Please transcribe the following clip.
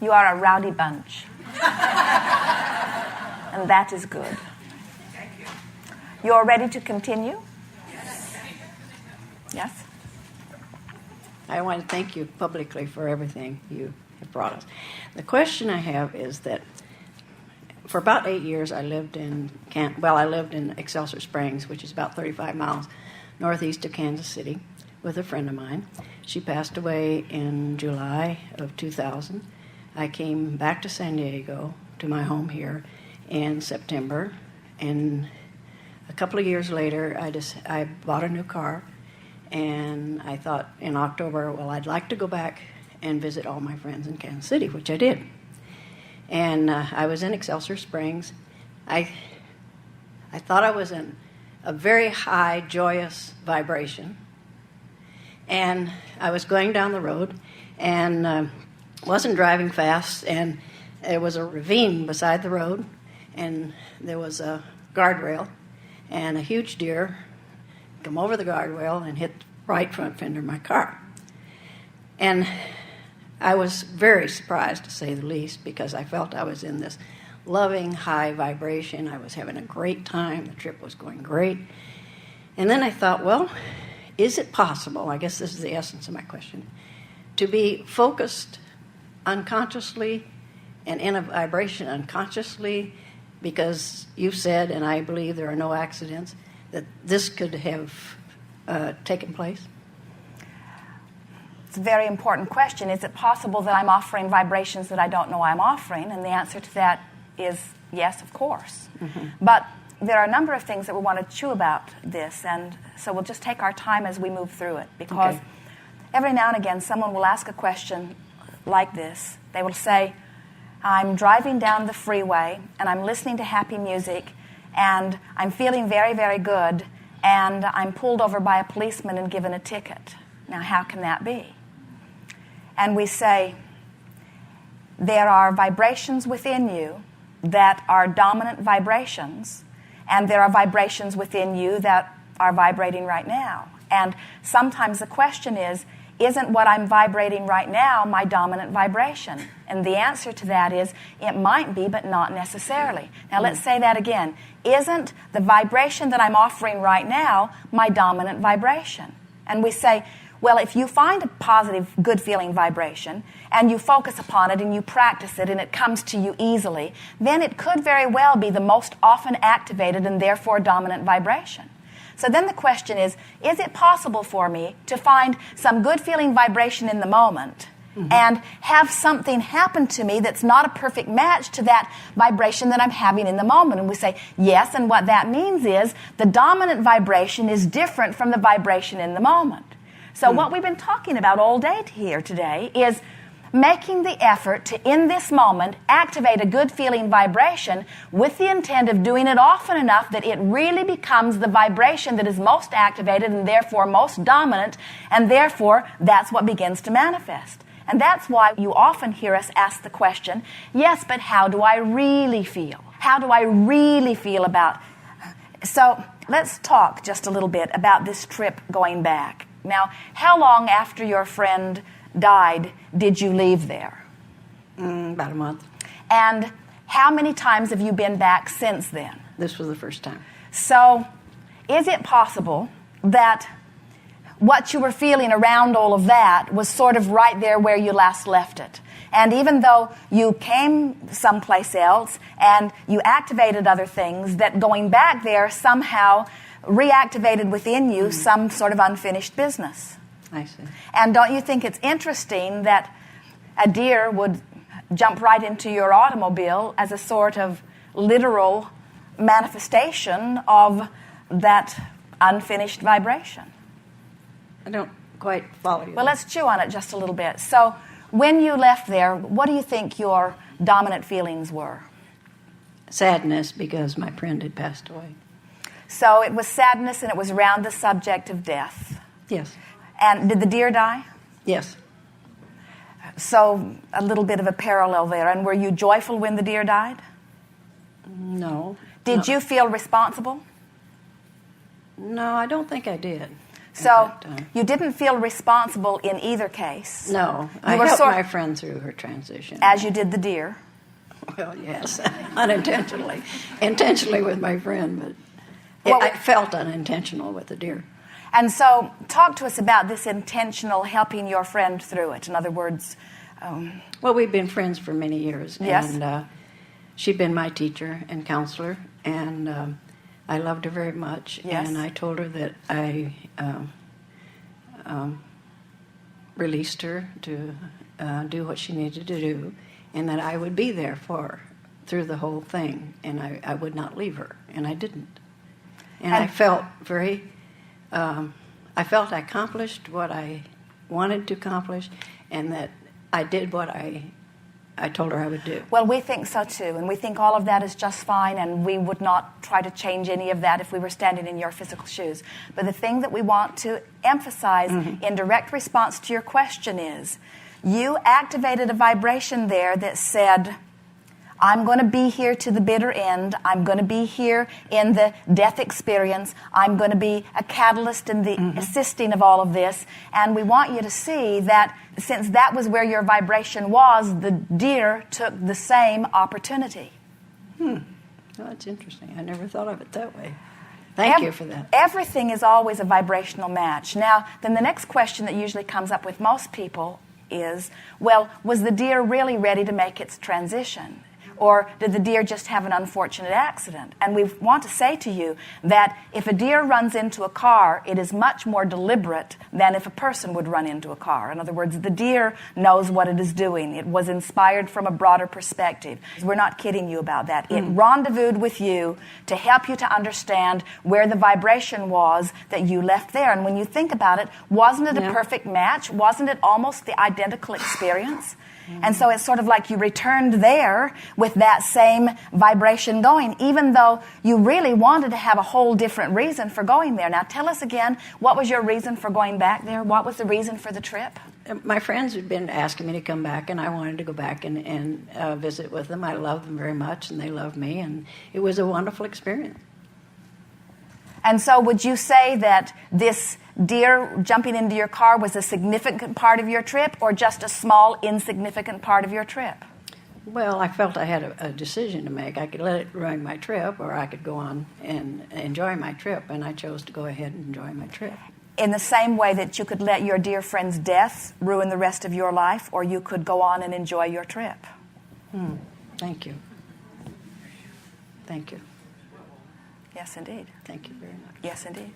You are a rowdy bunch. And that is good. Thank you. You're ready to continue? Yes. Yes? I want to thank you publicly for everything you have brought us. The question I have is that for about 8 years I lived in Excelsior Springs, which is about 35 miles northeast of Kansas City, with a friend of mine. She passed away in July of 2000. I came back to San Diego, to my home here, in September, and a couple of years later I bought a new car. And I thought in October, well, I'd like to go back and visit all my friends in Kansas City, which I did. And I was in Excelsior Springs. I thought I was in a very high, joyous vibration. And I was going down the road and wasn't driving fast. And there was a ravine beside the road, and there was a guardrail, and a huge deer come over the guardrail and hit the right front fender of my car. And I was very surprised, to say the least, because I felt I was in this loving, high vibration. I was having a great time. The trip was going great. And then I thought, well, is it possible, I guess this is the essence of my question, to be focused unconsciously and in a vibration unconsciously, because you said, and I believe there are no accidents, that this could have taken place? It's a very important question. Is it possible that I'm offering vibrations that I don't know I'm offering? And the answer to that is yes, of course. Mm-hmm. But there are a number of things that we want to chew about this, and so we'll just take our time as we move through it, because every now and again someone will ask a question like this. They will say, I'm driving down the freeway and I'm listening to happy music and I'm feeling very, very good, and I'm pulled over by a policeman and given a ticket. Now, how can that be? And we say, there are vibrations within you that are dominant vibrations, and there are vibrations within you that are vibrating right now. And sometimes the question is, isn't what I'm vibrating right now my dominant vibration? And the answer to that is, it might be, but not necessarily. Now, let's say that again. Isn't the vibration that I'm offering right now my dominant vibration? And we say, well, if you find a positive, good-feeling vibration, and you focus upon it, and you practice it, and it comes to you easily, then it could very well be the most often activated and therefore dominant vibration. So then the question is it possible for me to find some good-feeling vibration in the moment and have something happen to me that's not a perfect match to that vibration that I'm having in the moment? And we say, yes, and what that means is the dominant vibration is different from the vibration in the moment. So what we've been talking about all day here today is making the effort to, in this moment, activate a good-feeling vibration with the intent of doing it often enough that it really becomes the vibration that is most activated and therefore most dominant, and therefore that's what begins to manifest. And that's why you often hear us ask the question, yes, but how do I really feel? How do I really feel about... So let's talk just a little bit about this trip going back. Now, how long after your friend died did you leave there? About a month. And how many times have you been back since then? This was the first time. So is it possible that what you were feeling around all of that was sort of right there where you last left it? And even though you came someplace else and you activated other things, that going back there somehow reactivated within you some sort of unfinished business? I see. And don't you think it's interesting that a deer would jump right into your automobile as a sort of literal manifestation of that unfinished vibration? I don't quite follow you. Well, let's chew on it just a little bit. So when you left there, what do you think your dominant feelings were? Sadness, because my friend had passed away. So it was sadness, and it was around the subject of death. Yes. And did the deer die? Yes. So a little bit of a parallel there. And were you joyful when the deer died? No. Did you feel responsible? No, I don't think I did. So that time. you didn't feel responsible in either case. No, You I were helped sort- my friend through her transition. As you did the deer. Well, yes, unintentionally. Intentionally with my friend, but Well, I felt unintentional with the deer. And so talk to us about this intentional helping your friend through it. In other words, Well, we've been friends for many years. Yes. And she'd been my teacher and counselor, and I loved her very much. Yes. And I told her that I released her to do what she needed to do, and that I would be there for her through the whole thing, and I would not leave her, and I didn't. And I felt very, I felt I accomplished what I wanted to accomplish, and that I did what I told her I would do. well, we think so too, and we think all of that is just fine, and we would not try to change any of that if we were standing in your physical shoes. But the thing that we want to emphasize in direct response to your question is, you activated a vibration there that said, I'm going to be here to the bitter end. I'm going to be here in the death experience. I'm going to be a catalyst in the assisting of all of this. And we want you to see that since that was where your vibration was, the deer took the same opportunity. Well, that's interesting. I never thought of it that way. Thank you for that. Everything is always a vibrational match. Now, then the next question that usually comes up with most people is, well, was the deer really ready to make its transition? Or did the deer just have an unfortunate accident? And we want to say to you that if a deer runs into a car, it is much more deliberate than if a person would run into a car. In other words, the deer knows what it is doing. It was inspired from a broader perspective. We're not kidding you about that. It rendezvoused with you to help you to understand where the vibration was that you left there. And when you think about it, wasn't it a perfect match? Wasn't it almost the identical experience? And so it's sort of like you returned there with that same vibration going, even though you really wanted to have a whole different reason for going there. Now tell us again, what was your reason for going back there? What was the reason for the trip? My friends had been asking me to come back, and I wanted to go back and visit with them. I love them very much, and they love me, and it was a wonderful experience. And so would you say that this deer jumping into your car was a significant part of your trip or just a small, insignificant part of your trip? Well, I felt I had a decision to make. I could let it ruin my trip, or I could go on and enjoy my trip, and I chose to go ahead and enjoy my trip. In the same way that you could let your dear friend's death ruin the rest of your life, or you could go on and enjoy your trip. Thank you. Thank you. Yes, indeed. Thank you very much. Yes, indeed.